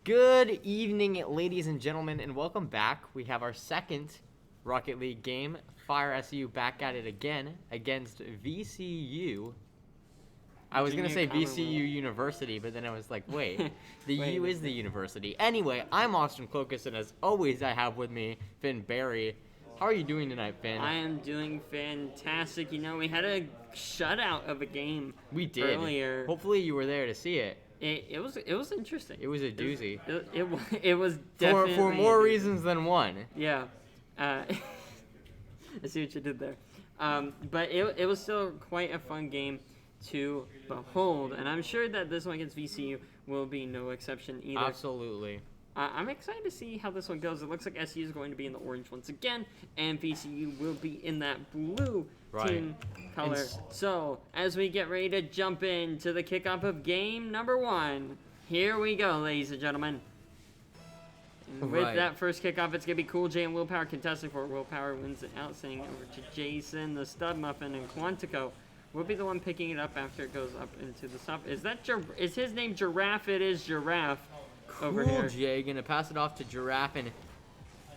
Good evening, ladies and gentlemen, and welcome back. We have our second Rocket League game. Fire SU back at it again against VCU. I was going to say VCU University, but then I was like, wait, the U is the university. Anyway, I'm Austin Clokus, and as always, I have with me Finn Barry. How are you doing tonight, Finn? I am doing fantastic. You know, we had a shutout of a game. We did. Earlier. Hopefully you were there to see it. It was interesting. It was a doozy. It was definitely for more reasons than one. Yeah. I see what you did there. But it was still quite a fun game to behold, and I'm sure that this one against VCU will be no exception either. Absolutely. I'm excited to see how this one goes. It looks like SU is going to be in the orange once again, and VCU will be in that blue team color. So, as we get ready to jump into the kickoff of game number 1, here we go, ladies and gentlemen. And with that first kickoff, it's going to be Cool J and Willpower contesting for it. Willpower wins it out, sending it over to Jason, the Stud Muffin, and Quantico will be the one picking it up after it goes up into the stop. Is his name Giraffe? It is Giraffe. Cool J gonna pass it off to Giraffe, and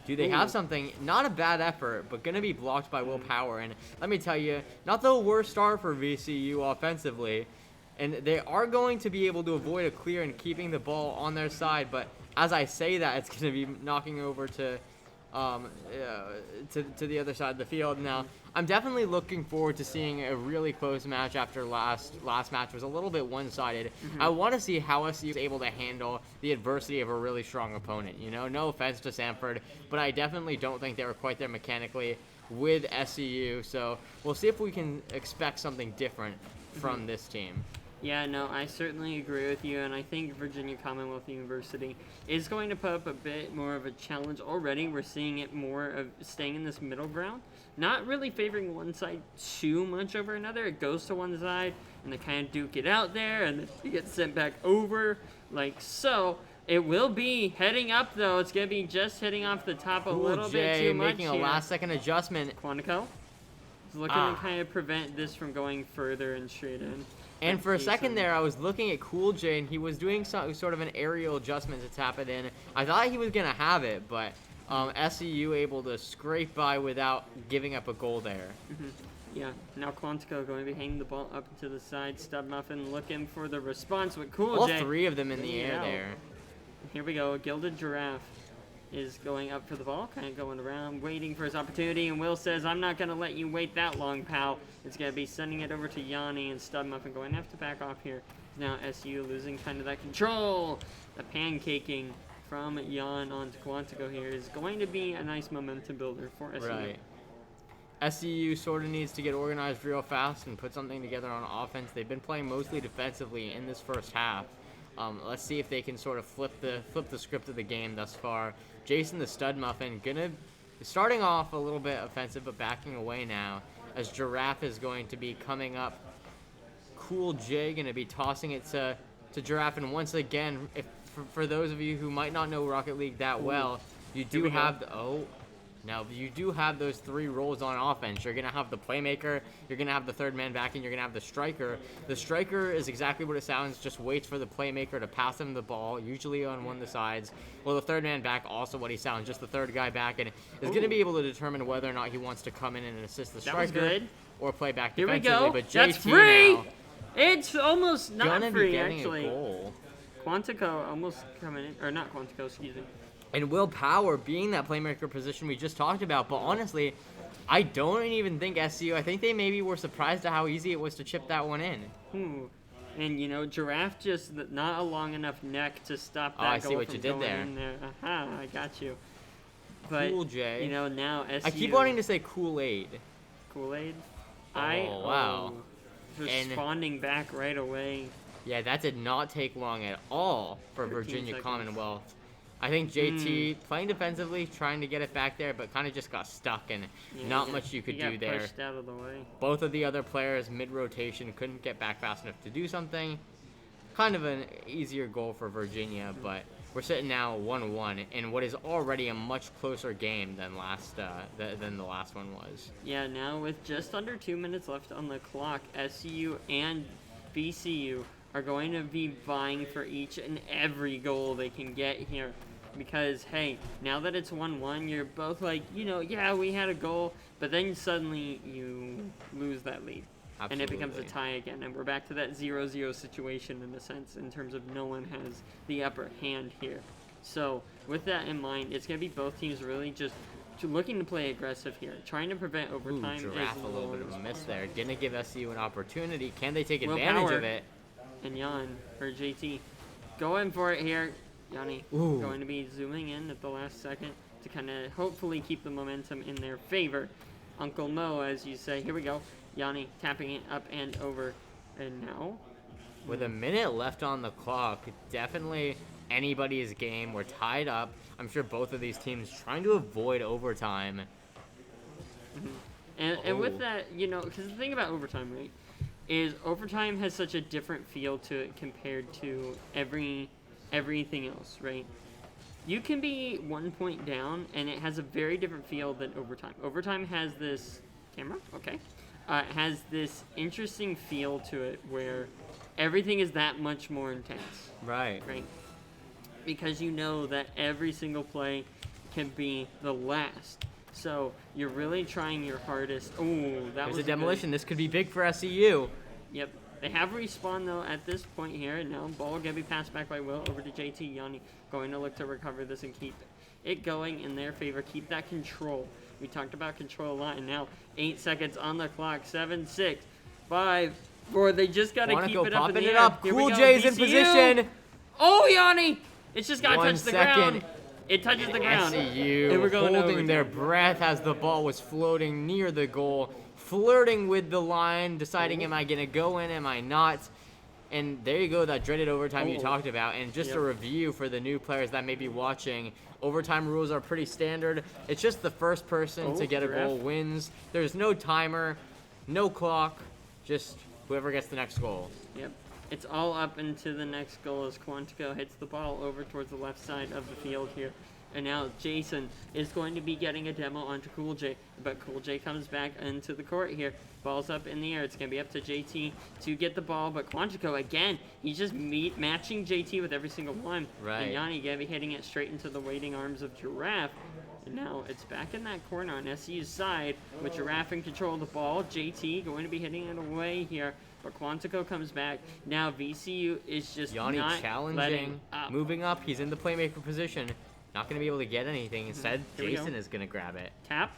do they have something? Not a bad effort, but gonna be blocked by Willpower. And let me tell you, not the worst start for VCU offensively, and they are going to be able to avoid a clear and keeping the ball on their side. But as I say that, it's gonna be knocking over to the other side of the field. Now, I'm definitely looking forward to seeing a really close match after last match was a little bit one-sided. I want to see how SU is able to handle the adversity of a really strong opponent. You know, no offense to Sanford, but I definitely don't think they were quite there mechanically with SEU. So we'll see if we can expect something different from this team. Yeah, no, I certainly agree with you, and I think Virginia Commonwealth University is going to put up a bit more of a challenge already. We're seeing it more of staying in this middle ground, not really favoring one side too much over another. It goes to one side, and they kind of duke it out there, and then it gets sent back over, like so. It will be heading up, though. It's going to be just hitting off the top a little bit too much making a last-second adjustment. Quantico is looking to kind of prevent this from going further and straight in. And for a second there, I was looking at Cool J, and he was doing sort of an aerial adjustment to tap it in. I thought he was going to have it, but SEU able to scrape by without giving up a goal there. Yeah, now Quantico going to be hanging the ball up to the side. Stud Muffin looking for the response with Cool J. All three of them in the air there. Here we go. Gilded Giraffe is going up for the ball, kind of going around, waiting for his opportunity, and Will says, I'm not going to let you wait that long, pal. It's going to be sending it over to Yanni, and Stud Muffin going to have to back off here. Now SU losing kind of that control. The pancaking from Yan onto Quantico here is going to be a nice momentum builder for SU. Right. SEU sort of needs to get organized real fast and put something together on offense. They've been playing mostly defensively in this first half. Let's see if they can sort of flip the script of the game thus far. Jason the Stud Muffin starting off a little bit offensive, but backing away now as Giraffe is going to be coming up. Cool J going to be tossing it to Giraffe, and once again, for those of you who might not know Rocket League that well, you do have you do have those three roles on offense. You're going to have the playmaker, you're going to have the third man back, and you're going to have the striker. The striker is exactly what it sounds, just waits for the playmaker to pass him the ball, usually on one of the sides. Well, the third man back, also what he sounds, just the third guy back, and is going to be able to determine whether or not he wants to come in and assist the striker or play back defensively. Here we go. But That's JT free! now, It's almost not free, actually. A goal. Quantico almost coming in, or not Quantico, excuse me. And Willpower being that playmaker position we just talked about. But honestly, I don't even think SCU, I think they maybe were surprised at how easy it was to chip that one in. And, you know, Giraffe just not a long enough neck to stop that goal. I see what you did there. Aha, I got you. But, Cool J. You know, now SU... I keep wanting to say Kool-Aid. Kool-Aid? Wow. Responding back right away. Yeah, that did not take long at all for Virginia Commonwealth. I think JT playing defensively, trying to get it back there, but kind of just got stuck, and not much you could do there. Pushed out of the way. Both of the other players mid-rotation couldn't get back fast enough to do something. Kind of an easier goal for Virginia, but we're sitting now 1-1 in what is already a much closer game than the last one was. Yeah, now with just under 2 minutes left on the clock, SCU and VCU are going to be vying for each and every goal they can get here. Because, hey, now that it's 1-1, you're both like, yeah, we had a goal, but then suddenly you lose that lead. Absolutely. And it becomes a tie again, and we're back to that 0-0 situation in a sense, in terms of no one has the upper hand here. So, with that in mind, it's going to be both teams really just looking to play aggressive here, trying to prevent overtime. Giraffe, a little bit of a miss there. Gonna give SCU an opportunity. Can they take Willpower. advantage of it? And JT, going for it here. Yanni going to be zooming in at the last second to kind of hopefully keep the momentum in their favor. Uncle Mo, as you say. Here we go. Yanni tapping it up and over. And now? With a minute left on the clock, definitely anybody's game. We're tied up. I'm sure both of these teams trying to avoid overtime. And with that, because the thing about overtime, right, is overtime has such a different feel to it compared to everything else, right? You can be 1 point down, and it has a very different feel than overtime. Overtime has this has this interesting feel to it where everything is that much more intense. Right. Because you know that every single play can be the last. So you're really trying your hardest. There's a demolition. This could be big for SCU. Yep. They have respawn, though, at this point here. And now ball going to be passed back by Will over to JT. Yanni going to look to recover this and keep it going in their favor. Keep that control. We talked about control a lot. And now 8 seconds on the clock. 7, 6, 5, 4. They just got to keep it up in the air. Cool J's in position. Oh, Yanni! It's just got to 1 touch the second. ground. It touches the ground. SCU And we're going holding their breath as the ball was floating near the goal, flirting with the line, deciding am I going to go in, am I not? And there you go, that dreaded overtime you talked about. And just a review for the new players that may be watching, overtime rules are pretty standard. It's just the first person to get a goal wins. There's no timer, no clock, just whoever gets the next goal. Yep. It's all up into the next goal as Quantico hits the ball over towards the left side of the field here. And now Jason is going to be getting a demo onto Cool J. But Cool J comes back into the court here. Ball's up in the air. It's going to be up to JT to get the ball. But Quantico, again, he's just matching JT with every single one. Right. And Yanni going to be hitting it straight into the waiting arms of Giraffe. And now it's back in that corner on SCU's side with Giraffe in control of the ball. JT going to be hitting it away here. But Quantico comes back. Now VCU is just Yanni not challenging, moving up. He's in the playmaker position. Not going to be able to get anything. Instead, Jason is going to grab it. Tap.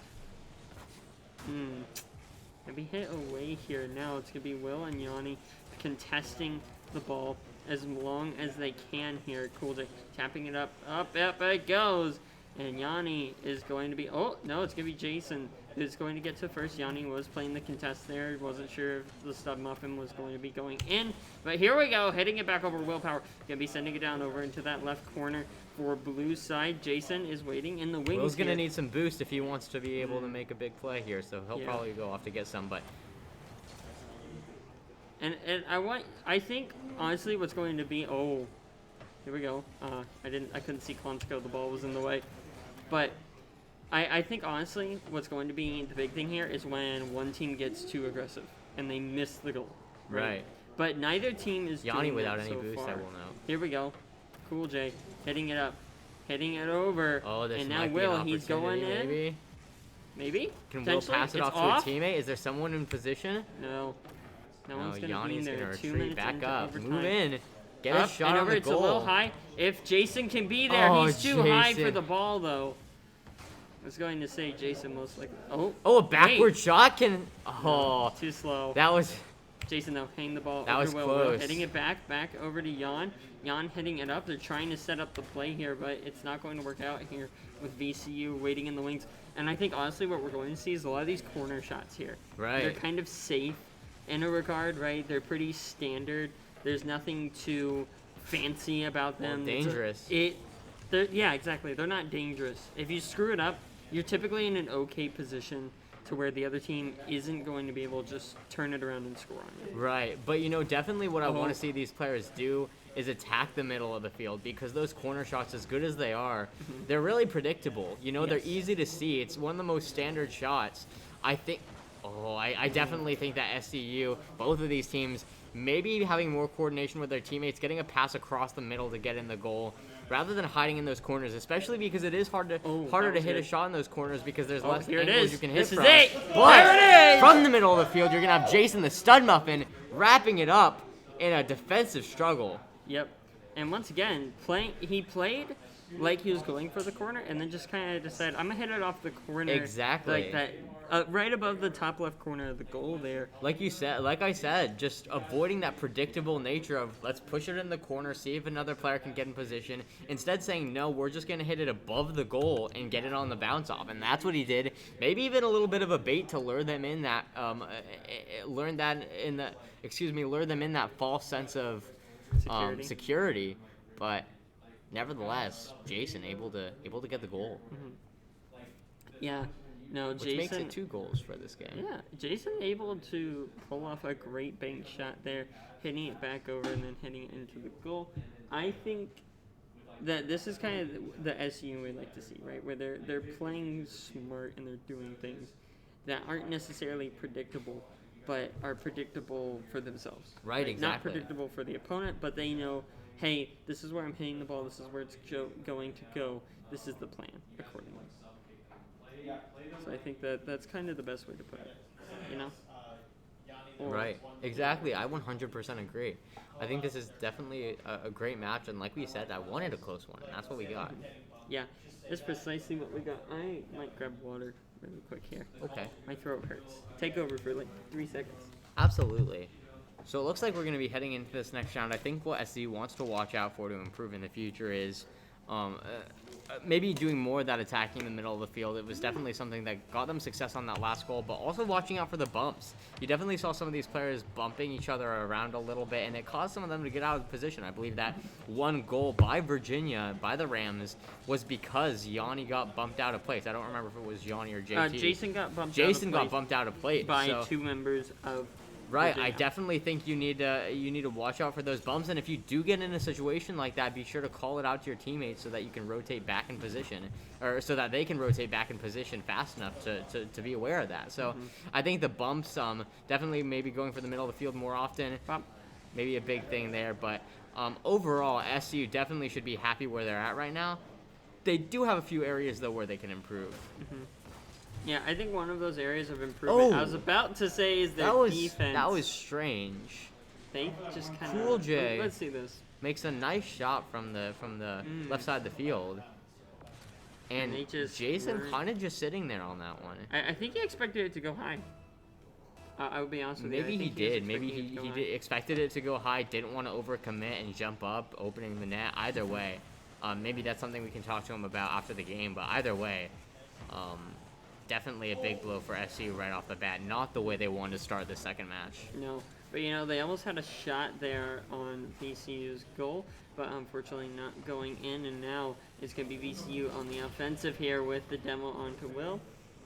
Gonna be hit away here. Now it's going to be Will and Yanni contesting the ball as long as they can here. Cool J tapping it up. Up it goes. And Yanni is going to be... Oh, no, it's going to be Jason who's going to get to first. Yanni was playing the contest there. Wasn't sure if the stub muffin was going to be going in. But here we go. Hitting it back over Willpower. Going to be sending it down over into that left corner for blue side. Jason is waiting in the wings. Will's going to need some boost if he wants to be able to make a big play here. So he'll probably go off to get some, but... And I think, honestly, what's going to be... Oh, here we go. I couldn't see Quantico. The ball was in the way. But I think, honestly, what's going to be the big thing here is when one team gets too aggressive and they miss the goal. Right. But neither team is Yanni doing without that any so boost, far. I will know. Here we go. Cool J hitting it up. Hitting it over. Oh, this and now might Will, be an he's going in. maybe. Maybe? Can Will pass it off to a teammate? Is there someone in position? No. No one's going to be Yanni's there. going to 2 retreat minutes back into up. overtime. Move in. Get Up a shot and on over. the It's goal. a little high. If Jason can be there, he's too high for the ball, though. I was going to say Jason most likely. Oh, a backward shot can... Oh. Too slow. That was... Jason, though, hang the ball. That over was Will. close. Will hitting it back over to Jan. Jan hitting it up. They're trying to set up the play here, but it's not going to work out here with VCU waiting in the wings. And I think, honestly, what we're going to see is a lot of these corner shots here. Right. They're kind of safe in a regard, right? They're pretty standard. There's nothing too fancy about them. Well, dangerous. Yeah, exactly. They're not dangerous. If you screw it up, you're typically in an okay position to where the other team isn't going to be able to just turn it around and score on you. Right, but definitely what I want to see these players do is attack the middle of the field, because those corner shots, as good as they are, they're really predictable. They're easy to see. It's one of the most standard shots. I definitely think that SCU, both of these teams, maybe having more coordination with their teammates, getting a pass across the middle to get in the goal, rather than hiding in those corners, especially because it is harder to hit a shot in those corners because there's less angles you can hit from. This is it. But There it is. from the middle of the field, you're going to have Jason the Stud Muffin wrapping it up in a defensive struggle. Yep. And once again, he played like he was going for the corner, and then just kind of decided, I'm going to hit it off the corner. Exactly. Like that. Right above the top left corner of the goal there. Like I said, just avoiding that predictable nature of let's push it in the corner, see if another player can get in position. Instead saying, no, we're just going to hit it above the goal and get it on the bounce off. And that's what he did. Maybe even a little bit of a bait to lure them in that, lure them in that false sense of security. But nevertheless, Jason able to get the goal. Mm-hmm. Yeah. No, Which makes it 2 goals for this game. Yeah, Jason able to pull off a great bank shot there, hitting it back over and then hitting it into the goal. I think that this is kind of the SU we like to see, right? Where they're playing smart and they're doing things that aren't necessarily predictable, but are predictable for themselves. Right, exactly. Not predictable for the opponent, but they know, hey, this is where I'm hitting the ball, this is where it's going to go, this is the plan accordingly. So I think that's kind of the best way to put it, you know? Right, exactly. I 100% agree. I think this is definitely a great match, and like we said, I wanted a close one, and that's what we got. Yeah, that's precisely what we got. I might grab water really quick here. Okay. My throat hurts. Take over for like 3 seconds. Absolutely. So it looks like we're going to be heading into this next round. I think what SCU wants to watch out for to improve in the future is maybe doing more of that attacking in the middle of the field. It was definitely something that got them success on that last goal, but also watching out for the bumps. You definitely saw some of these players bumping each other around a little bit, and it caused some of them to get out of position. I believe that one goal by Virginia, by the Rams, was because Yanni got bumped out of place. I don't remember if it was Yanni or JT. Jason got bumped out of place by 2 members of Right, Virginia. I definitely think you need to watch out for those bumps, and if you do get in a situation like that, be sure to call it out to your teammates so that you can rotate back in position, or so that they can rotate back in position fast enough to be aware of that. So I think the bumps, definitely maybe going for the middle of the field more often, maybe a big thing there. But overall, SU definitely should be happy where they're at right now. They do have a few areas though where they can improve. Yeah, I think one of those areas of improvement I was about to say is their defense. That was strange. They just kind of... Cool J. Let's see this. Makes a nice shot from the left side of the field. And Jason kind of just sitting there on that one. I think he expected it to go high. I would be honest with you. Maybe he did. Maybe he expected it to go high, didn't want to overcommit and jump up, opening the net. Either way, maybe that's something we can talk to him about after the game. But either way, definitely a big blow for SU right off the bat. Not the way they wanted to start the second match. No, but they almost had a shot there on VCU's goal, but unfortunately not going in. And now it's going to be VCU on the offensive here with the demo onto Will.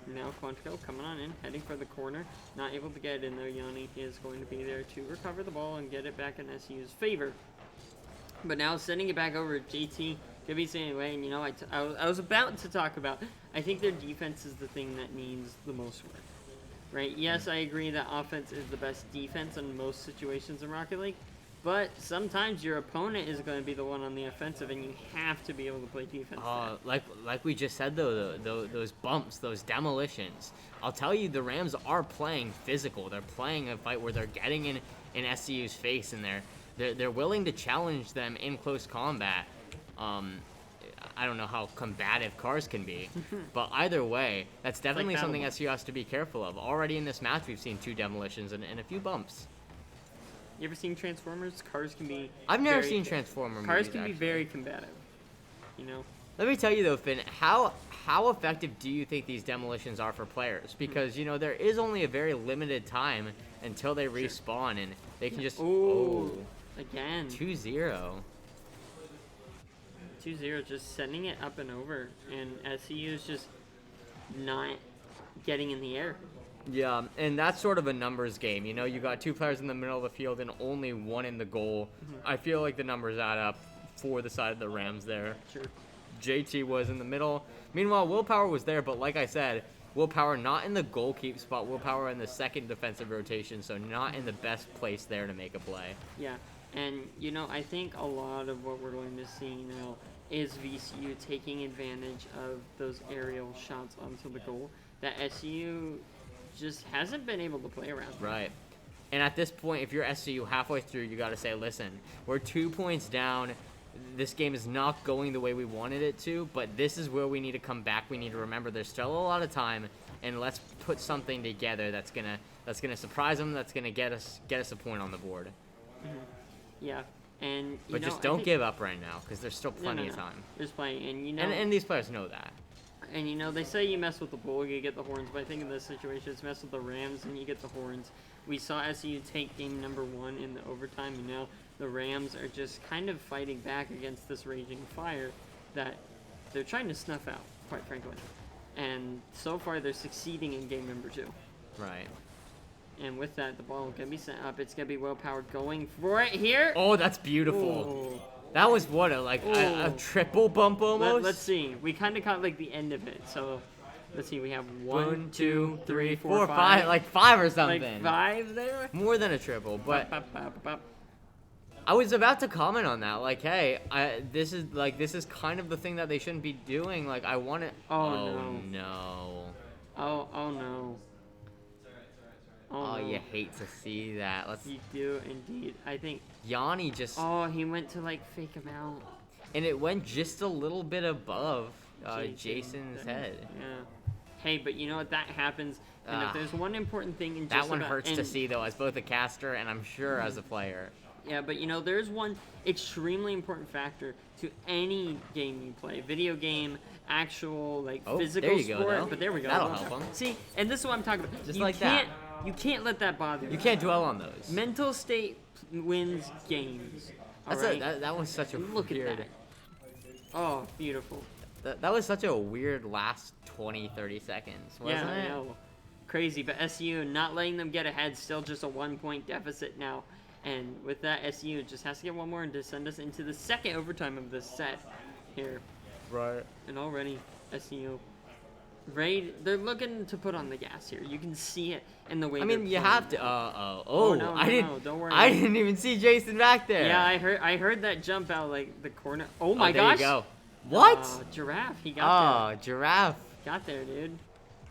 Now Quantico coming on in, heading for the corner. Not able to get it in there. Yanni is going to be there to recover the ball and get it back in SU's favor. But now sending it back over to JT. Could be saying away, and I was about to talk about, I think their defense is the thing that needs the most work, right? Yes, I agree that offense is the best defense in most situations in Rocket League, but sometimes your opponent is going to be the one on the offensive, and you have to be able to play defense. Like we just said though, those bumps, those demolitions. I'll tell you, the Rams are playing physical. They're playing a fight where they're getting in SCU's face, and they're willing to challenge them in close combat. I don't know how combative cars can be, but either way, that's definitely something SU has to be careful of. Already in this match, we've seen 2 demolitions and a few bumps. You ever seen Transformers? Cars can be... I've never seen Transformer movies, Cars can be very combative, you know? Let me tell you though, Finn, how effective do you think these demolitions are for players? Because, there is only a very limited time until they respawn, and they can just... Again. 2-0. 2-0, just sending it up and over, and SCU is just not getting in the air. Yeah, and that's sort of a numbers game. You got 2 players in the middle of the field and only 1 in the goal. I feel like the numbers add up for the side of the Rams there. Sure. JT was in the middle. Meanwhile, Willpower was there, but like I said, Willpower not in the goalkeep spot, Willpower in the second defensive rotation, so not in the best place there to make a play. Yeah, and I think a lot of what we're going to see now is VCU taking advantage of those aerial shots onto the goal that SU just hasn't been able to play around. Right. And at this point, if you're SU halfway through, you got to say, listen, we're 2 points down. This game is not going the way we wanted it to, but this is where we need to come back. We need to remember there's still a lot of time, and let's put something together that's gonna surprise them. That's gonna get us a point on the board. Mm-hmm. Yeah, and but just don't give up right now because there's still plenty of time. There's plenty, and and these players know that. And they say you mess with the bull, you get the horns, but I think in this situation, it's mess with the Rams and you get the horns. We saw SU take game number 1 in the overtime, and now the Rams are just kind of fighting back against this raging fire that they're trying to snuff out, quite frankly. And so far, they're succeeding in game number 2. Right. And with that, the ball can be sent up. It's going to be Willpower going for it here. Oh, that's beautiful. Ooh. That was what, a triple bump almost? Let's see. We kind of caught the end of it, so... Let's see, we have 1, 2, 3, 4, 5. Like 5 or something. Like 5 there? More than a triple, but I was about to comment on that. Like, hey, this is kind of the thing that they shouldn't be doing. Like, I want it. Oh no. Oh no. Oh, you hate to see that. You do indeed. I think Yanni just. Oh, he went to fake him out. And it went just a little bit above Jason's head. Yeah. Hey, but you know what? That happens. And if there's one important thing in that one hurts to see, though, as both a caster and I'm sure as a player. Yeah, but there's one extremely important factor to any game you play, video game, actual physical sport. No? But there we go. That'll help them. See, and this is what I'm talking about. Just that. You can't let that bother you. You can't dwell on those. Mental state wins games. That was such a look weird. At that. Oh, beautiful. That was such a weird last 20-30 seconds, wasn't it? Yeah, I know. Crazy, but SU not letting them get ahead, still just a 1-point deficit now. And with that, SU just has to get one more and to send us into the second overtime of this set here. Right. And already, SU, they're looking to put on the gas here. You can see it in the way you have to. No, don't worry. I didn't even see Jason back there. Yeah, I heard that jump out the corner. Oh my gosh. There you go. What? Giraffe, he got there. Oh, Giraffe. Got there, dude.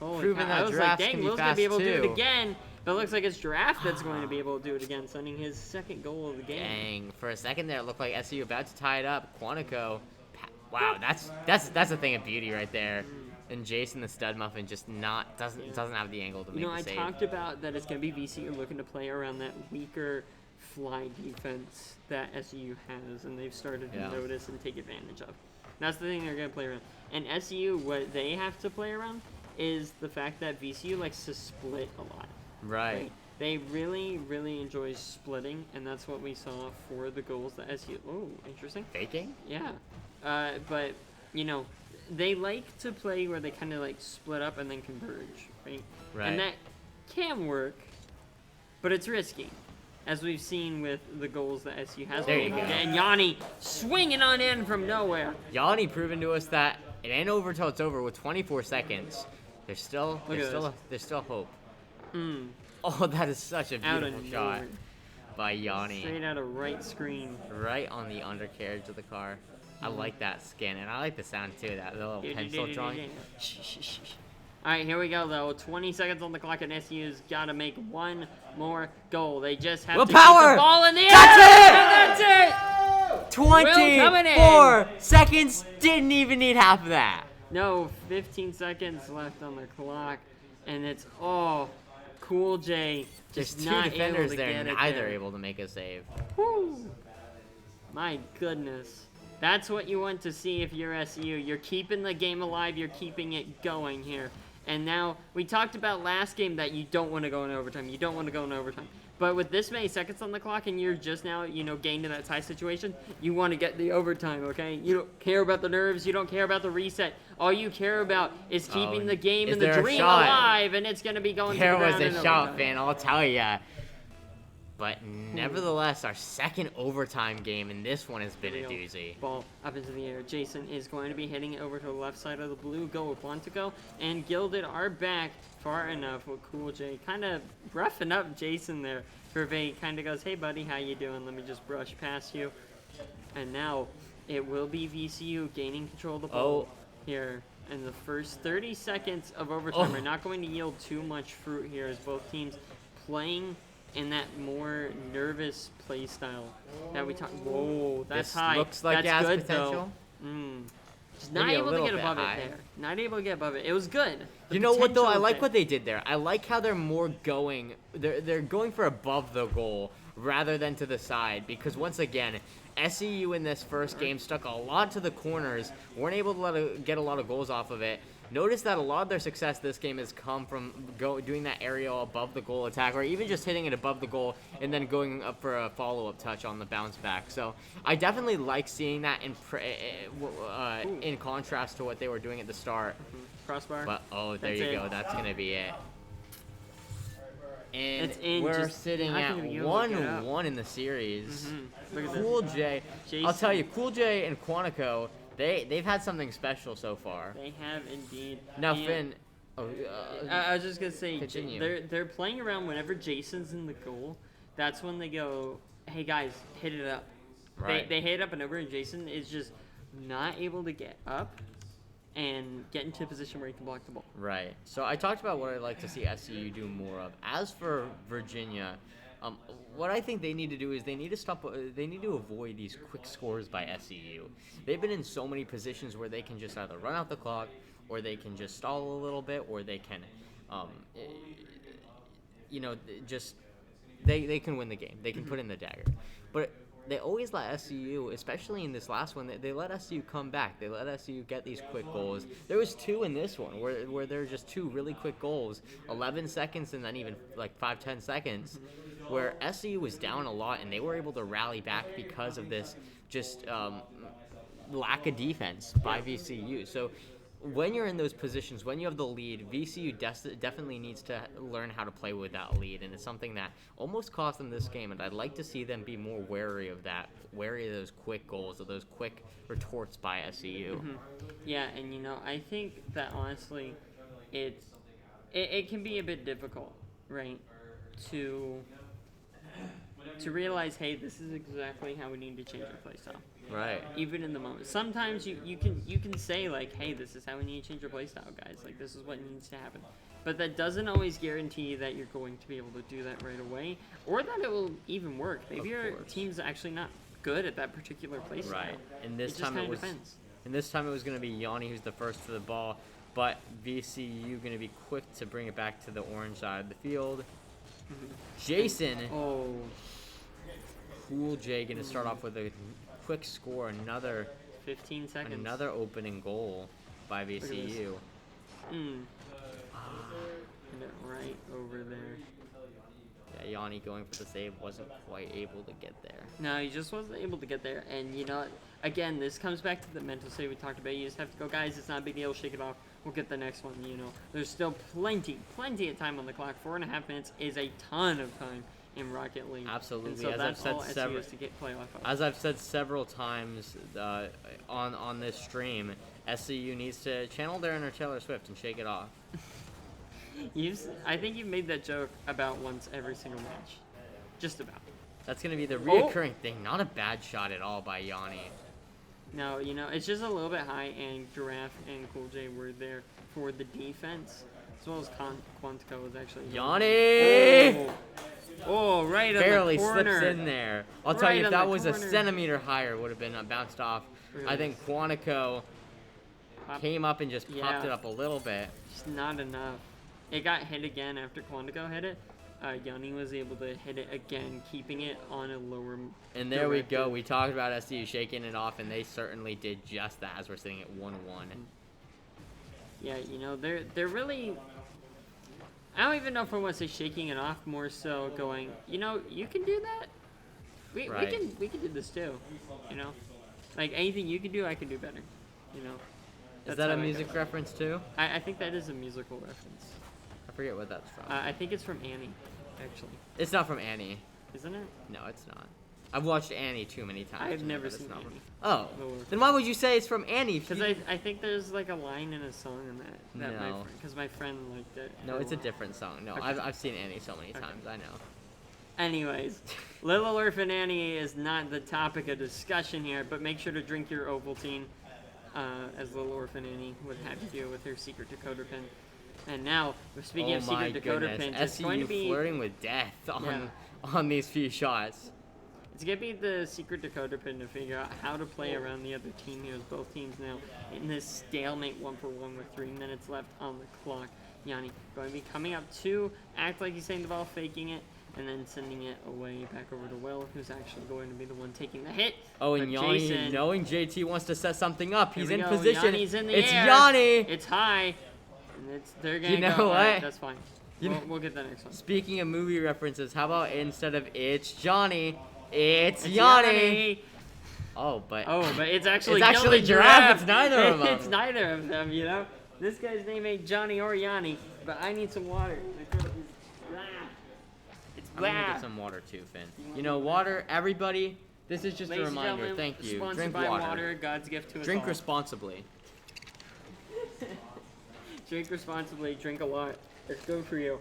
Holy Proving cow. that I was Giraffes like, can dang, be Will's going to fast be able to do too. it again. But it looks like it's Giraffe that's going to be able to do it again, sending his second goal of the game. Dang. For a second there, it looked like SU about to tie it up. Quantico. Wow, that's a thing of beauty right there. And Jason the Stud Muffin just doesn't have the angle to make the save. I talked about that it's going to be VCU looking to play around that weaker fly defense that SU has, and they've started to notice and take advantage of. That's the thing they're going to play around. And SU, what they have to play around is the fact that VCU likes to split a lot. Right. They really, really enjoy splitting, and that's what we saw for the goals that SU... Oh, interesting. Faking? Yeah. But, they like to play where they kind of split up and then converge, right? Right. And that can work, but it's risky. As we've seen with the goals that SU has there been you able go. to. And Yanni swinging on in from nowhere. Yanni proving to us that it ain't over till it's over with 24 seconds. There's still hope. Oh, that is such a beautiful shot by Yanni. Straight out of right screen. Right on the undercarriage of the car. I like that skin, and I like the sound too. That little pencil drawing. All right, here we go, though. 20 seconds on the clock, and SU's got to make one more goal. They just have to keep the ball in the air. That's it! And that's it! 24 seconds. Didn't even need half of that. No, 15 seconds left on the clock, and it's Cool J just There's not two defenders able to there, get it neither there. able to make a save. Woo. My goodness. That's what you want to see if you're SU. You're keeping the game alive. You're keeping it going here. And now, we talked about last game that you don't want to go in overtime. You don't want to go in overtime. But with this many seconds on the clock and you're just now, getting to that tie situation, you want to get the overtime, okay? You don't care about the nerves. You don't care about the reset. All you care about is keeping the game and the dream alive, and it's going to be going to the ground in overtime. There was a shot, fan, I'll tell ya. But nevertheless, our second overtime game, and this one has been a doozy. Ball up into the air. Jason is going to be hitting it over to the left side of the blue. Go with Quantico. And Gilded are back far enough with Cool J. Kind of roughing up Jason there. Purvey kind of goes, hey, buddy, how you doing? Let me just brush past you. And now it will be VCU gaining control of the ball here. In the first 30 seconds of overtime, we're not going to yield too much fruit here as both teams playing in that more nervous play style that we talk. Whoa, that's this high. Looks like that's good potential. though. Just not able to get above it there. Not able to get above it. It was good. You know what though? I like what they did there. I like how they're more going. They're going for above the goal rather than to the side, because once again, SEU in this first game stuck a lot to the corners. Weren't able to get a lot of goals off of it. Notice that a lot of their success this game has come from doing that aerial above the goal attack, or even just hitting it above the goal and then going up for a follow-up touch on the bounce back. So I definitely like seeing that in contrast to what they were doing at the start. Crossbar. But there you go. That's gonna be it. And we're just sitting at 1-1 in the series. Look at Cool this. J. Jason. I'll tell you, Cool J and Quantico, they've had something special so far. They have indeed. Now, And Finn. I was just gonna say, continue. they're playing around whenever Jason's in the goal. That's when they go, hey guys, hit it up. Right. They hit it up and over, and Jason is just not able to get up and get into a position where he can block the ball. Right. So I talked about what I'd like to see SCU do more of. As for Virginia, what I think they need to do is they need to stop. They need to avoid these quick scores by SCU. They've been in so many positions where they can just either run out the clock, or they can just stall a little bit, or they can, just they can win the game. They can put in the dagger, but they always let SCU, especially in this last one, they let SCU come back. They let SCU get these quick goals. There was two in this one where there were just two really quick goals, 11 seconds and then even like 5-10 seconds, where SCU was down a lot and they were able to rally back because of this just lack of defense by VCU. So when you're in those positions, when you have the lead, VCU definitely needs to learn how to play with that lead, and it's something that almost cost them this game, and I'd like to see them be more wary of that, wary of those quick goals, of those quick retorts by SCU. Yeah, and I think that honestly, it can be a bit difficult, right, to realize, hey, this is exactly how we need to change our playstyle. Right. Even in the moment. Sometimes you can say, like, hey, this is how we need to change our playstyle, guys. Like, this is what needs to happen. But that doesn't always guarantee that you're going to be able to do that right away, or that it will even work. Maybe your team's actually not good at that particular playstyle. Right. And this time it was. Depends. And this time it was going to be Yanni who's the first to the ball, but VCU going to be quick to bring it back to the orange side of the field. Jason. Oh. Cool J going to start off with a quick score, another 15 seconds. Another opening goal by VCU. Right over there. Yeah, Yanni going for the save wasn't quite able to get there. No, he just wasn't able to get there. And again, this comes back to the mental state we talked about. You just have to go, guys, it's not a big deal, shake it off. We'll get the next one, There's still plenty of time on the clock. 4.5 minutes is a ton of time in Rocket League. Absolutely. And so that's all SU has to get play off of. As I've said several times on this stream, SCU needs to channel their inner Taylor Swift and shake it off. I think you've made that joke about once every single match. Just about. That's going to be the reoccurring thing. Not a bad shot at all by Yanni. No, it's just a little bit high, and Giraffe and Cool J were there for the defense, as well as Quantico was actually. Yanni! Oh, right barely on the corner. Slips in there. I'll tell you, if that was a centimeter higher, it would have been bounced off. Really? I think Quantico came up and just popped it up a little bit. Just not enough. It got hit again after Quantico hit it. Yanni was able to hit it again, keeping it on a lower. And there we go. We talked about SCU shaking it off, and they certainly did just that as we're sitting at 1-1. Yeah, they're really. I don't even know if I want to say shaking it off, more so going, you can do that. We can do this too. Like anything you can do, I can do better. Is that a music reference too? I think that is a musical reference. I forget what that's from. I think it's from Annie, actually. It's not from Annie. isn't it? No, it's not. I've watched Annie too many times. I've to know never that it's seen not Annie. from- Oh, Lord. then why would you say it's from Annie? Because I think there's like a line in a song in that No. because my friend liked it. No, for it's a while. different song. No, Okay. I've seen Annie so many times. I know. Anyways, Little Orphan Annie is not the topic of discussion here, but make sure to drink your Ovaltine, as Little Orphan Annie would have you do with her secret decoder pin. And now, speaking of secret decoder pins, it's going to be flirting with death on these few shots. It's going to be the secret decoder pin to figure out how to play around the other team here. Both teams now in this stalemate 1-for-1 with 3 minutes left on the clock. Yanni going to be coming up to act like he's saying the ball, faking it, and then sending it away back over to Will, who's actually going to be the one taking the hit. Oh, and But Yanni, Jason, knowing JT wants to set something up, he's here in we go. position. Yanni's in the It's air. Yanni. It's high. And they're going to You know go. what? All right, that's fine. You know- We'll get that next one. Speaking of movie references, how about instead of it's Johnny, it's It's Yanni. Oh, but it's actually It's actually Gildan Giraffe. It's neither of them. It's neither of them, you know. This guy's name ain't Johnny or Yanni, but I need some water. My throat is blah. It's I'm gonna blah. get some water too, Finn. You know, water, everybody. This is just Ladies a and reminder. gentlemen, Thank you. Sponsored Drink by water. God's gift to us Drink all. responsibly. Drink responsibly. Drink a lot. It's good for you.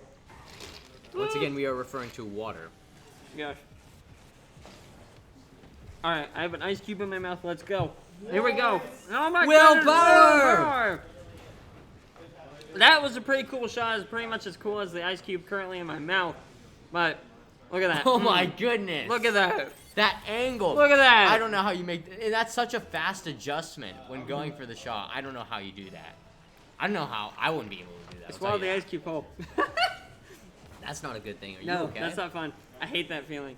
Once again, we are referring to water. Gosh. All right, I have an ice cube in my mouth. Let's go. Here we go. Oh my Willpower! goodness, willpower! That was a pretty cool shot. It's pretty much as cool as the ice cube currently in my mouth. But look at that. Oh my goodness. Look at that. That angle. Look at that. I don't know how you make that's such a fast adjustment when going for the shot. I don't know how you do that. I don't know how. I wouldn't be able to do that. I'll Swallow tell the you ice cube whole. That's not a good thing. Are you No, okay? that's not fun. I hate that feeling.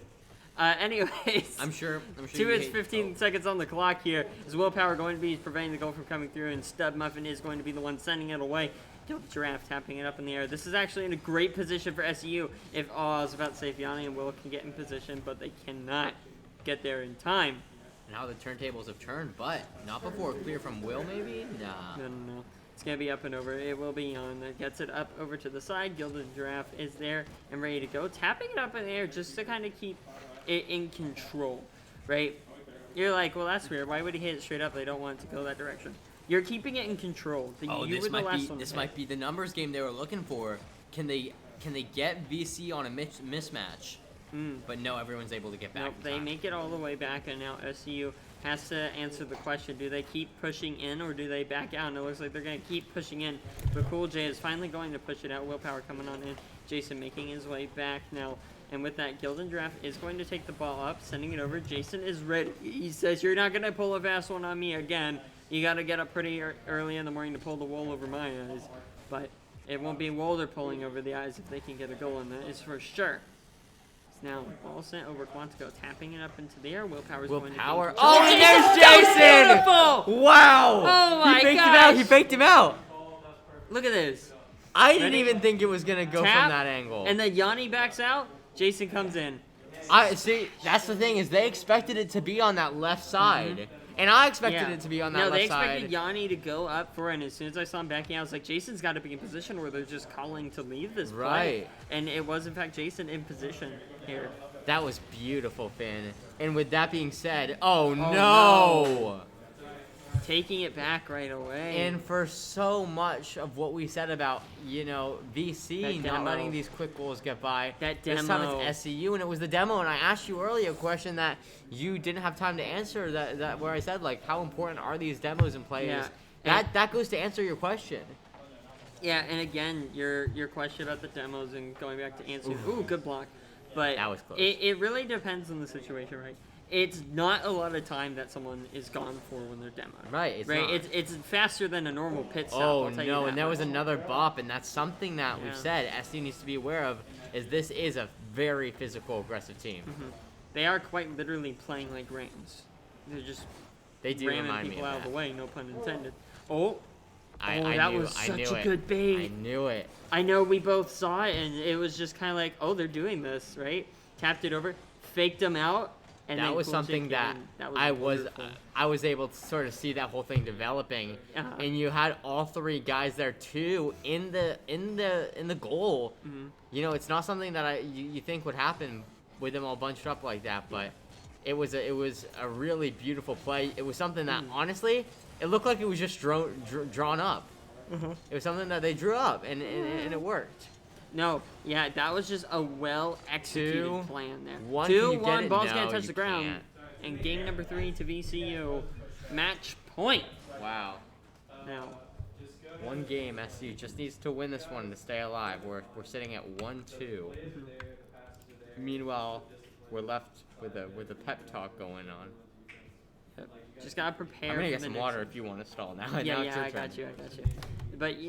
Anyways. I'm sure 2 you minutes, hate- 15 seconds on the clock here. Is Willpower going to be preventing the goal from coming through, and Stud Muffin is going to be the one sending it away. Giraffe tapping it up in the air. This is actually in a great position for SEU. I was about to say if Yanni and Will can get in position, but they cannot get there in time. And how the turntables have turned, but not before clear from Will, maybe? Nah. No. It's going to be up and over. It will be on. That gets it up over to the side. Gilded Giraffe is there and ready to go. Tapping it up in the air just to kind of keep it in control, right? You're like, well, that's weird. Why would he hit it straight up? They don't want it to go that direction. You're keeping it in control. This might be the numbers game they were looking for. Can they get VC on a mismatch? But no, everyone's able to get back. Nope, they make it all the way back, and now SCU has to answer the question: do they keep pushing in, or do they back out? And it looks like they're going to keep pushing in. But Cool J is finally going to push it out. Willpower coming on in. Jason making his way back now. And with that, Gildan Giraffe is going to take the ball up, sending it over. Jason is ready. He says, you're not going to pull a fast one on me again. You got to get up pretty early in the morning to pull the wool over my eyes. But it won't be wool they're pulling over the eyes if they can get a goal in that, is for sure. Now, ball sent over Quantico, tapping it up into the air. Willpower's going to go. Oh, and there's Jason! Beautiful! Wow! Oh my He faked gosh. him out. He faked him out. Look at this. I didn't Ready? even think it was gonna go Tap, from that angle. And then Yanni backs out. Jason comes in. I see. That's the thing is they expected it to be on that left side, and I expected it to be on that No, they left side. expected Yanni to go up for it, and as soon as I saw him backing out, I was like, Jason's got to be in position where they're just calling to leave this play. Right. And it was, in fact, Jason in position here. That was beautiful, Finn. And with that being said, oh no! no. Taking it back right away. And for so much of what we said about, VC That not demo. letting these quick goals get by, That this time demo. it's SCU, and it was the demo. And I asked you earlier a question that you didn't have time to answer. That where I said like, how important are these demos and players? Yeah. That goes to answer your question. Yeah, and again, your question about the demos and going back to answering. Ooh, good block. But That was close. It really depends on the situation, right? It's not a lot of time that someone is gone for when they're demoed. Right, it's right. not. It's faster than a normal pit stop. Oh I'll tell you no, that and there was much. another bop, and that's something that we've Yeah. said SC needs to be aware of. Is this is a very physical, aggressive team. They are quite literally playing like Rams. They're just They do ramming remind me people of out of that. the way. No pun intended. Oh, I that knew, was I such knew a it. good bait. I knew it. I know we both saw it, and it was just kind of like, oh, they're doing this, right? Tapped it over, faked them out, and That then was Cool something Jake that in. That I was wonderful. I was able to sort of see that whole thing developing, Uh-huh. and you had all three guys there too in the goal. Mm-hmm. It's not something that you think would happen, with them all bunched up like that, but it was a really beautiful play. It was something that honestly, it looked like it was just drawn up. It was something that they drew up, and it worked. No, yeah, that was just a well executed plan there. 2-1. 2-1. Ball's No, gonna touch you the ground, can't. and game number 3 to VCU. Match point. Wow. Now, One game, SU just needs to win this one to stay alive. We're sitting at 1-2. Meanwhile, we're left with a pep talk going on. just gotta prepare. I'm gonna for get the some next water one. if you want to stall now. Yeah, Now it's your I turn. got you. But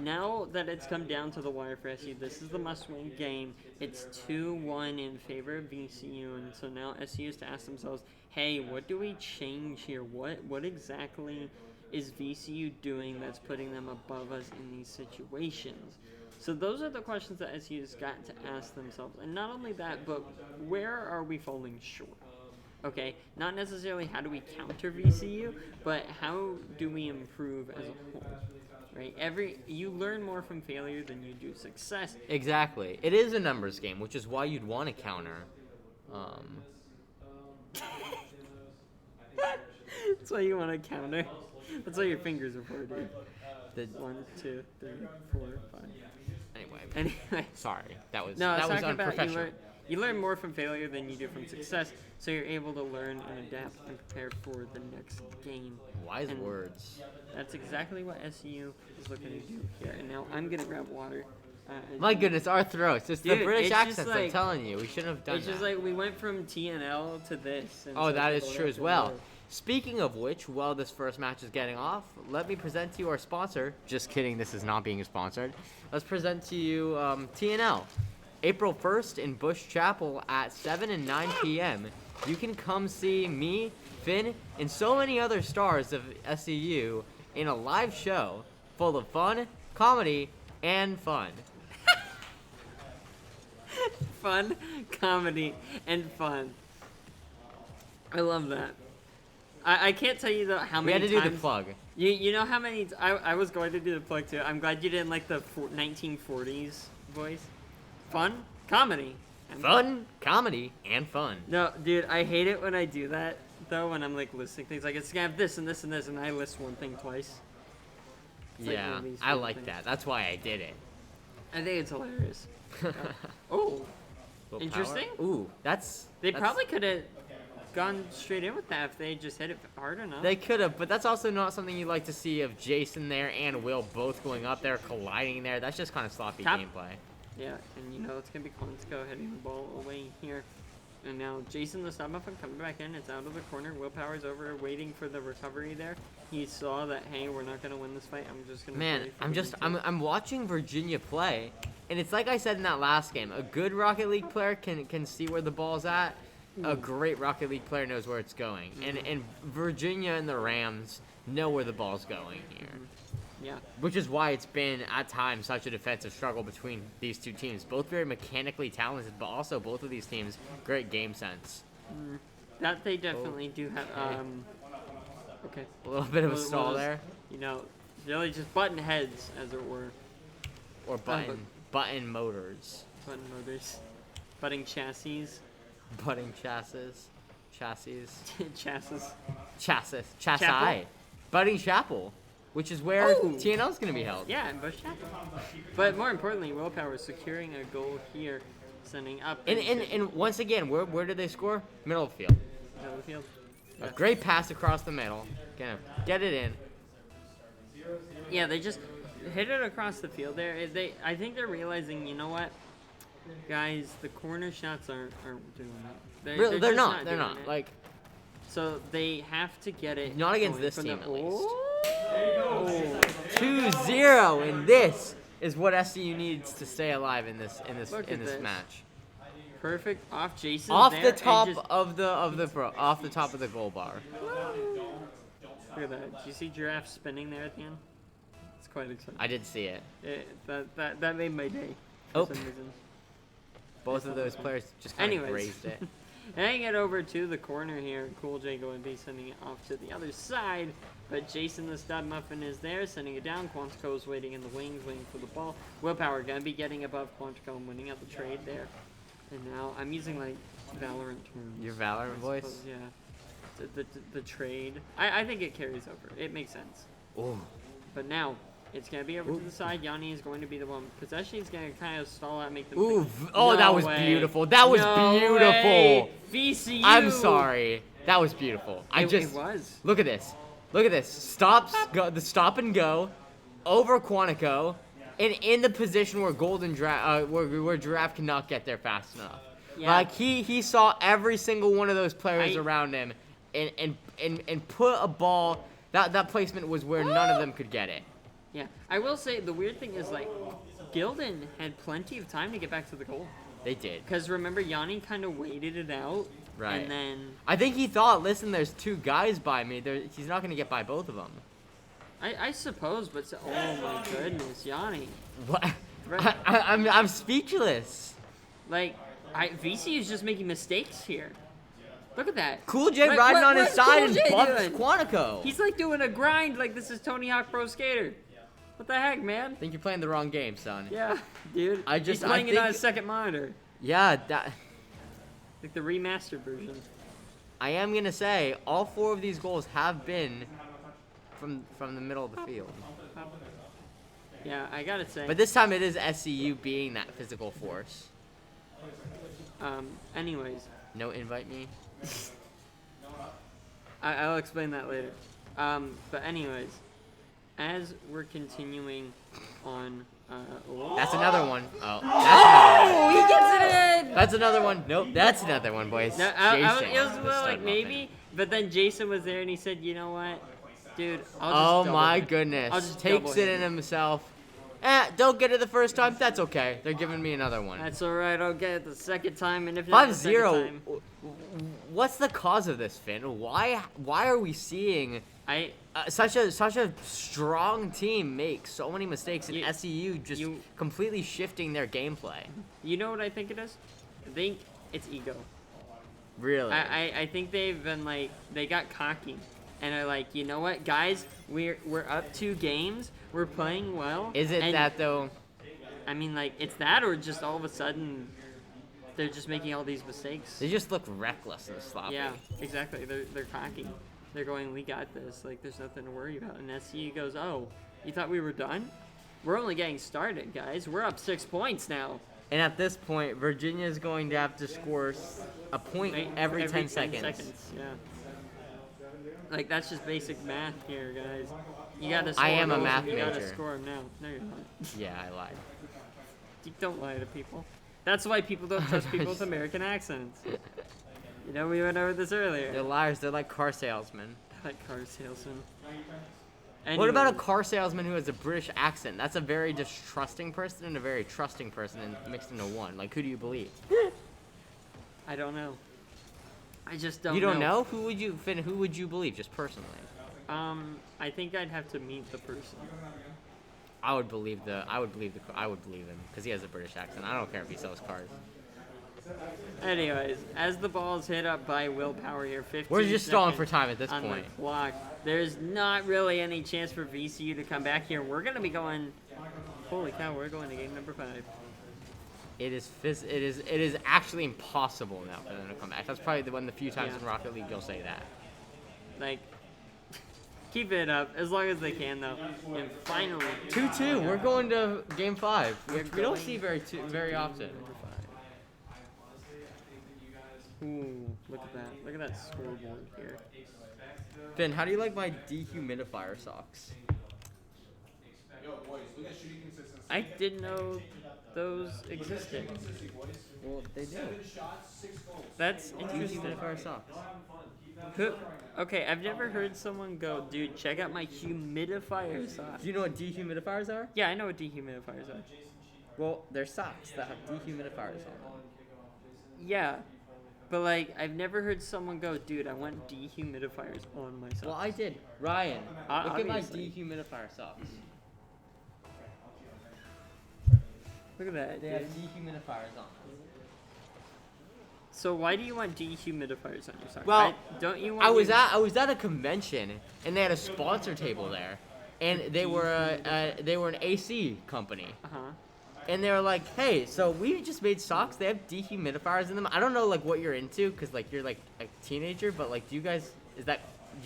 now that it's come down to the wire for SU, this is the must-win game. It's 2-1 in favor of VCU, and so now SU has to ask themselves, hey, what do we change here? What exactly is VCU doing that's putting them above us in these situations? So those are the questions that SU's got to ask themselves. And not only that, but where are we falling short? Okay, not necessarily how do we counter VCU, but how do we improve as a whole? Right? You learn more from failure than you do success. Exactly. It is a numbers game, which is why you'd want to counter. That's why you want to counter. That's what your fingers are for, dude. The 1, 2, 3, 4, 5. Anyway. Sorry, that was No, I was that was talking about unprofessional. you learn more from failure than you do from success, so you're able to learn and adapt and prepare for the next game. Wise And words. That's exactly what SU is looking to do here. And now I'm gonna grab water. My goodness, our throats. It's the Dude, British it's just accents. like- I'm telling you, we shouldn't have done It's just that. like we went from TNL to this. And Oh, so that it's is all true up as to well. there. Speaking of which, while this first match is getting off, let me present to you our sponsor. Just kidding, this is not being sponsored. Let's present to you TNL. April 1st in Bush Chapel at 7 and 9 p.m. You can come see me, Finn, and so many other stars of SEU in a live show full of fun, comedy, and fun. Fun, comedy, and fun. I love that. I can't tell you though how We many had to do times. the plug. You know how many? I was going to do the plug too. I'm glad you didn't like the 1940s voice. Fun, comedy, and Fun, comedy, and fun. No, dude, I hate it when I do that though. When I'm like listing things, like it's gonna have this and this and this, and I list one thing twice. It's like one Yeah, of these I weird like things. that. That's why I did it. I think it's hilarious. Oh, Little interesting. power. Ooh, that's... They that's- probably could have gone straight in with that if they just hit it hard enough. They could have, but that's also not something you like to see of Jason there and Will both going up there, colliding there. That's just kind of sloppy Top- gameplay. Yeah, and you know it's gonna be Konsko heading the ball away here. And now Jason the sub muffin coming back in. It's out of the corner. Willpower's over, waiting for the recovery there. He saw that, hey, we're not gonna win this fight. I'm just gonna. Man, play for I'm the just victory." I'm watching Virginia play, and it's like I said in that last game. A good Rocket League player can see where the ball's at. A great Rocket League player knows where it's going, and Virginia and the Rams know where the ball's going here. Yeah. Which is why it's been, at times, such a defensive struggle between these two teams. Both very mechanically talented, but also both of these teams, great game sense. That they definitely do have. Okay. A little bit of a Well, stall well, there. You know, really just button heads, as it were. Or button motors. Button motors. Butting chassis. Butting chassis. Chassis. Chassis. Chapel? Butting Chapel. Which is where Oh! TNL's going to be held. Yeah, in Bush Chapel. But more importantly, Willpower is securing a goal here, sending up. And once again, where did they score? Middle of the field. Middle of the field. A great pass across the middle. Gonna get it in. Yeah, they just hit it across the field there. I think they're realizing, you know what, guys, the corner shots aren't doing it. They're just not. They're doing not. it. Like, So they have to get it. Not against going this from team, the- at least. Oh. 2-0, and this is what SCU needs to stay alive in this Look at this. match. Perfect off Jason. Off there, the and top just- of the top of the goal bar. Look at that. Did you see Giraffe spinning there at the end? It's quite exciting. I did see it. That made my day. For Oh. some reason. Both of those players just kind of Anyways. grazed it. Hang it over to the corner here. Cool J going to be sending it off to the other side. But Jason the Stud Muffin is there, sending it down. Quantico is waiting in the wings, waiting for the ball. Willpower going to be getting above Quantico and winning out the trade there. And now I'm using like Valorant terms. Your Valorant I voice? suppose, yeah. The trade. I think it carries over. It makes sense. Oh. But now it's gonna be over to the side. Yanni is going to be the one possession. He's gonna kind of stall out, make them. Ooh. think. Oh, that No was way. beautiful. That was No beautiful. way. VCU. I'm sorry. That was beautiful. It was. Look at this. Look at this. The stop and go over Quantico and in the position where where Giraffe cannot get there fast enough. Yeah. Like he saw every single one of those players around him and put a ball. That placement was where none of them could get it. Yeah. I will say the weird thing is like Gildan had plenty of time to get back to the goal. They did. Because remember, Yanni kind of waited it out. Right. And then I think he thought, listen, there's two guys by me. He's not going to get by both of them. I suppose, but oh my goodness, Yanni. What? Right. I'm speechless. Like, VC is just making mistakes here. Look at that. Cool J Like, riding on his what's side Cool and J bumps doing? Quantico. He's like doing a grind like this is Tony Hawk Pro Skater. What the heck, man? I think you're playing the wrong game, son. Yeah, dude. He's I playing it on think- his second monitor. Yeah, that. Like the remastered version. I am gonna say all 4 of these goals have been from the middle of the field. Yeah, I gotta say. But this time it is SCU being that physical force. Anyways, No invite me. I'll explain that later. But anyways, as we're continuing on, That's another one. Oh, that's another one. he gets it in. That's another one. Nope, that's another one, boys. No, Jason, it was a the little stud like maybe, but then Jason was there and he said, "You know what, dude? I'll just Oh double my hit. I'll goodness. just Takes double it hit in him." himself. Don't get it the first time. That's okay. They're giving me another one. That's all right. I'll get it the second time, and if not the second 5-0. time, What's the cause of this, Finn? Why are we seeing I such a strong team make so many mistakes and You- SEU just you- completely shifting their gameplay? you know what I think it is? I think it's ego. Really? I think they've been like they got cocky, and they're like, you know what, guys, we're up 2 games, we're playing well. Is it and, that though? I mean, like it's that, or just all of a sudden they're just making all these mistakes. They just look reckless and sloppy. Yeah, exactly. They're cocky. They're going, we got this. Like there's nothing to worry about. And SCU goes, oh, you thought we were done? We're only getting started, guys. We're up 6 points now. And at this point, Virginia is going to have to score a point every 10 seconds. Yeah. Like that's just basic math here, guys. You gotta score. I am a goals, math you gotta major. score them now. No, you're not. Yeah, I lied. You don't lie to people. That's why people don't trust people with American accents. You know, we went over this earlier. They're liars. They're like car salesmen. Like car salesman. What about a Anyways, car salesman who has a British accent? That's a very distrusting person and a very trusting person and mixed into one. Like, who do you believe? I don't know. I just don't. You don't know? Who would you, Finn? Who would you believe, just personally? I think I'd have to meet the person. I would believe him because he has a British accent. I don't care if he sells cars. Anyways, as the ball is hit up by Willpower here, 15 We're just stalling for seconds time at this on point. the clock. There's not really any chance for VCU to come back here. We're gonna be going. Holy cow! We're going to game number 5. It is actually impossible now for them to come back. That's probably one of the few times Yeah. in Rocket League you'll say that. Like, keep it up as long as they can, though. And finally, 2-2. We're going to game 5, which we don't going see very often. number 5. Ooh, look at that! Look at that scoreboard here. Finn, how do you like my dehumidifier socks? I didn't know those existed. Well, they do. That's interesting. Dehumidifier socks. Okay, I've never heard someone go, dude, check out my humidifier socks. Do you know what dehumidifiers are? Yeah, I know what dehumidifiers are. Well, they're socks that have dehumidifiers on them. Yeah, but like, I've never heard someone go, dude, I want dehumidifiers on my socks. Well, I did. Ryan, look at my Obviously. dehumidifier socks. Look at that, They have dude. dehumidifiers on them. So why do you want dehumidifiers on your socks? Well, don't you want I was at a convention and they had a sponsor table there, and they were an AC company. Uh-huh. and they were like, "Hey, so we just made socks. They have dehumidifiers in them. I don't know like what you're into, cause like you're like a teenager, but like, do you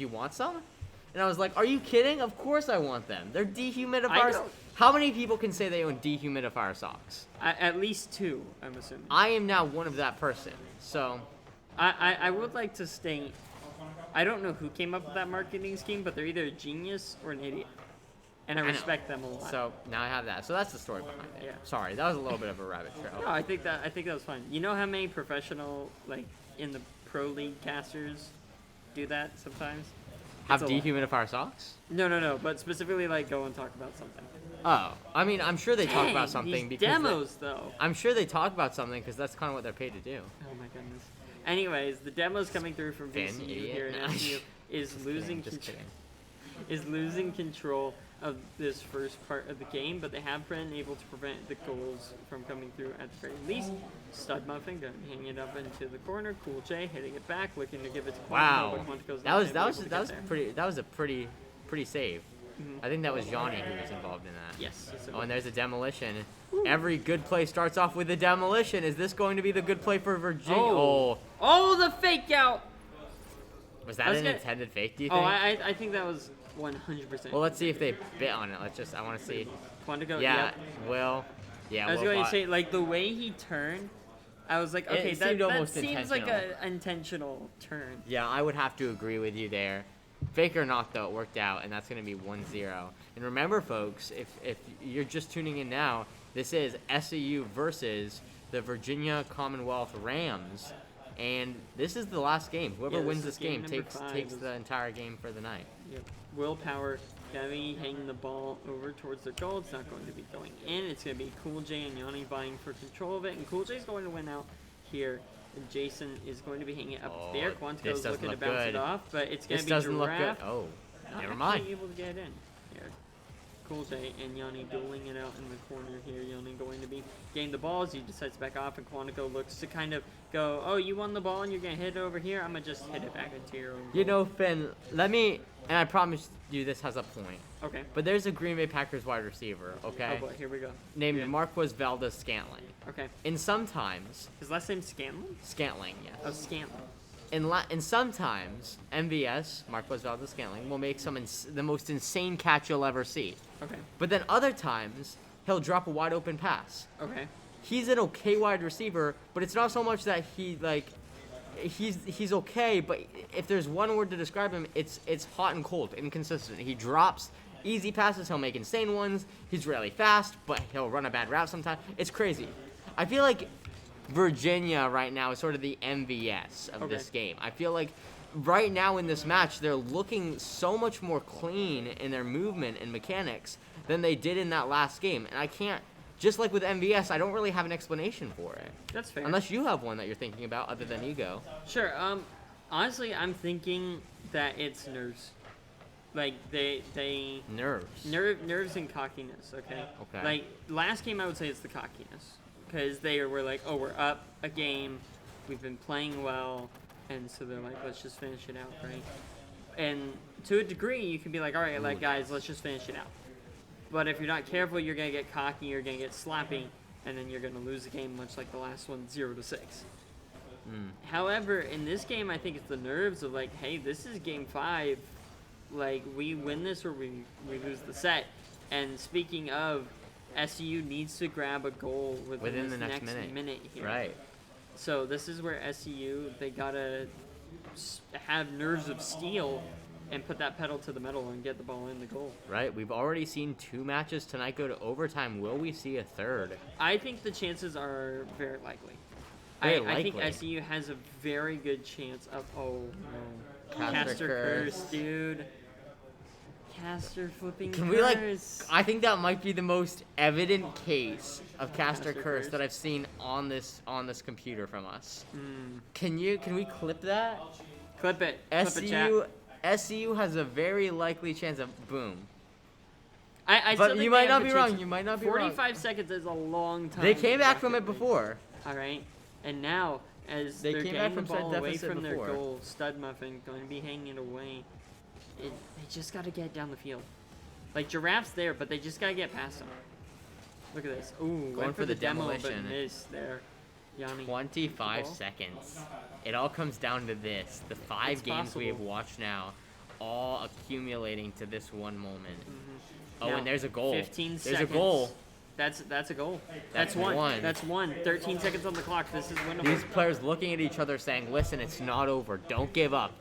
want some?" And I was like, "Are you kidding? Of course I want them. They're dehumidifiers. How many people can say they own dehumidifier socks? At least 2, I'm assuming. I am now one of that person. So I would like to state, I don't know who came up with that marketing scheme, but they're either a genius or an idiot. And I respect them a lot. So now I have that. So that's the story behind it. Yeah. Sorry, that was a little bit of a rabbit trail. No, I think that was fun. You know how many professional, like, in the pro league casters do that sometimes? Have dehumidifier socks? No, but specifically, like, go and talk about something. Oh, I mean, I'm sure they talk about something these because demos, though. I'm sure they talk about something because that's kind of what they're paid to do. Oh my goodness. Anyways, the demos coming through from Finn, VCU idiot. here in SU is losing control of this first part of the game, but they have been able to prevent the goals from coming through at the very least. Stud Muffin going to hang it up into the corner. Cool J hitting it back, looking to give it to Quantico. Wow, But Quantico's that was a pretty save. I think that was Johnny who was involved in that. Yes. Oh, and there's a demolition. Ooh. Every good play starts off with a demolition. Is this going to be the good play for Virginia? Oh, the fake out! Was that an intended fake, do you think? Oh, I think that was 100%. Well, let's see if they bit on it. I want to see. Quantico, yeah, yep. Will. Yeah, I was going to say, like, the way he turned, I was like, okay, that seems like an intentional turn. Yeah, I would have to agree with you there. Fake or not, though, it worked out, and that's going to be 1-0. And remember, folks, if you're just tuning in now, this is SEU versus the Virginia Commonwealth Rams, and this is the last game. Whoever wins this game takes the entire game for the night. Yep. Willpower, Gabby hanging the ball over towards the goal. It's not going to be going in. It's going to be Cool J and Yanni vying for control of it, and Cool J is going to win out here. And Jason is going to be hanging it up there. Quantico's looking to bounce it off, but it's going to be Giraffe. Oh, never mind. Able to get in here. Cool J and Yanni dueling it out in the corner here. Yanni going to be getting the ball as he decides to back off, and Quantico looks to kind of go, oh, you won the ball and you're going to hit it over here? I'm going to just hit it back into your own goal. You know, Finn, and I promise you this has a point. Okay. But there's a Green Bay Packers wide receiver, okay? Oh, boy, here we go. Named Marquez Valdez-Scantling. Okay. And sometimes... His last name's Scanlon? Scantling, yes. Oh, Scanlon. And sometimes, MVS, Marquez Valdez-Scantling, will make the most insane catch you'll ever see. Okay. But then other times, he'll drop a wide open pass. Okay. He's an okay wide receiver, but it's not so much that he's okay, but if there's one word to describe him, it's hot and cold, inconsistent. He drops easy passes, he'll make insane ones. He's really fast, but he'll run a bad route sometimes. It's crazy. I feel like Virginia right now is sort of the MVS of this game. I feel like right now in this match, they're looking so much more clean in their movement and mechanics than they did in that last game. And I can't, just like with MVS, I don't really have an explanation for it. That's fair. Unless you have one that you're thinking about other than ego. Sure. Honestly, I'm thinking that it's nerves. Like nerves and cockiness. Okay. Okay. Like last game, I would say it's the cockiness because they were like, oh, we're up a game, we've been playing well, and so they're like, let's just finish it out, right? And to a degree, you can be like, all right, like guys, let's just finish it out. But if you're not careful, you're gonna get cocky, you're gonna get sloppy, and then you're gonna lose the game, much like the last one, 0-6. However, in this game, I think it's the nerves of like, hey, this is game 5. Like, we win this or we lose the set. And speaking of, SU needs to grab a goal within the next minute here. Right. So this is where SU, they gotta have nerves of steel and put that pedal to the metal and get the ball in the goal. Right. We've already seen 2 matches tonight go to overtime. Will we see a third? I think the chances are very likely. I think SU has a very good chance of, oh no. Caster curse, dude. Caster flipping Can curse. I think that might be the most evident case of caster curse that I've seen on this computer from us. Can we clip that? Clip it. SCU has a very likely chance of boom. But you might not be wrong. You might not be 45 wrong. 45 seconds is a long time. They came back from it before. All right. And now, as they're getting the ball away from their goal, Stud Muffin going to be hanging it away. They just got to get down the field. Like, Giraffe's there, but they just got to get past him. Look at this. Ooh, Going went for for the the demo, demolition. but missed there. Yanni. 25 Ball. seconds. It all comes down to this. The 5 It's games we have possible. watched now, all accumulating to this one moment. Oh, Now, and there's a goal. 15 There's seconds. a goal. That's a goal. That's one. one. That's one. 13 seconds on the clock. This is winnable. These players looking at each other saying, listen, it's not over. Don't give up.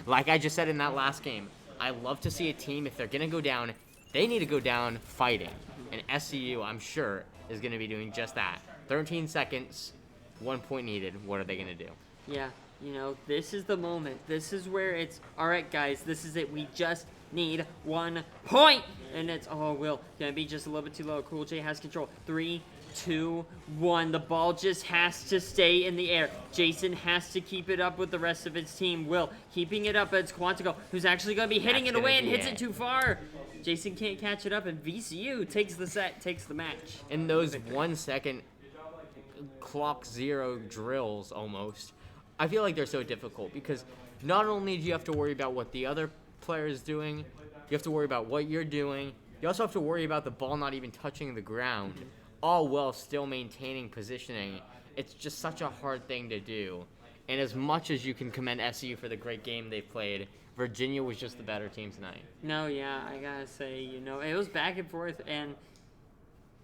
Like I just said in that last game, I love to see a team, if they're going to go down, they need to go down fighting. And SCU, I'm sure, is going to be doing just that. 13 seconds, 1 point needed. What are they going to do? Yeah, you know, this is the moment. This is where it's, all right, guys, this is it. We just need 1 point. And it's, oh, Will, gonna be just a little bit too low. Cool J has control. 3, 2, 1. The ball just has to stay in the air. Jason has to keep it up with the rest of his team. Will keeping it up. It's Quantico, who's actually gonna be hitting That's it away gonna and be hits it. it too far. Jason can't catch it up, and VCU takes the set, takes the match. In those 1 second clock zero drills almost, I feel like they're so difficult because not only do you have to worry about what the other player is doing, you have to worry about what you're doing. You also have to worry about the ball not even touching the ground, all while still maintaining positioning. It's just such a hard thing to do. And as much as you can commend SU for the great game they played, Virginia was just the better team tonight. No, yeah, I gotta say, you know, it was back and forth, and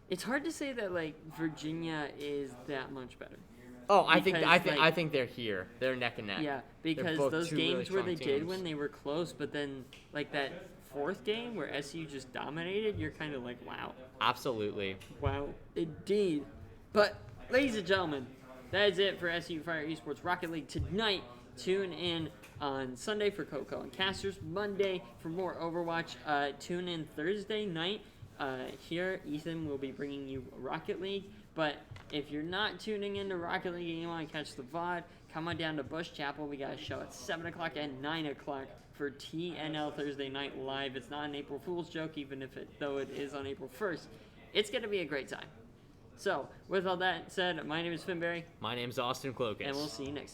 it's hard to say that, like, Virginia is that much better. Oh, Because, I think they're here. They're neck and neck. Yeah, They're because both those two really games where strong they did teams. win, they were close, but then, like, that fourth game where SU just dominated, you're kind of like, wow. Absolutely. Wow, indeed. But, ladies and gentlemen, that is it for SU Fire Esports Rocket League tonight. Tune in on Sunday for Coco and Casters. Monday for more Overwatch. Tune in Thursday night. Here, Ethan will be bringing you Rocket League. But if you're not tuning into Rocket League and you want to catch the VOD, come on down to Bush Chapel. We got a show at 7 o'clock and 9 o'clock for TNL Thursday Night Live. It's not an April Fool's joke, even if though it is on April 1st. It's going to be a great time. So, with all that said, my name is Finberry, My name's Austin Clokus. and we'll see you next time.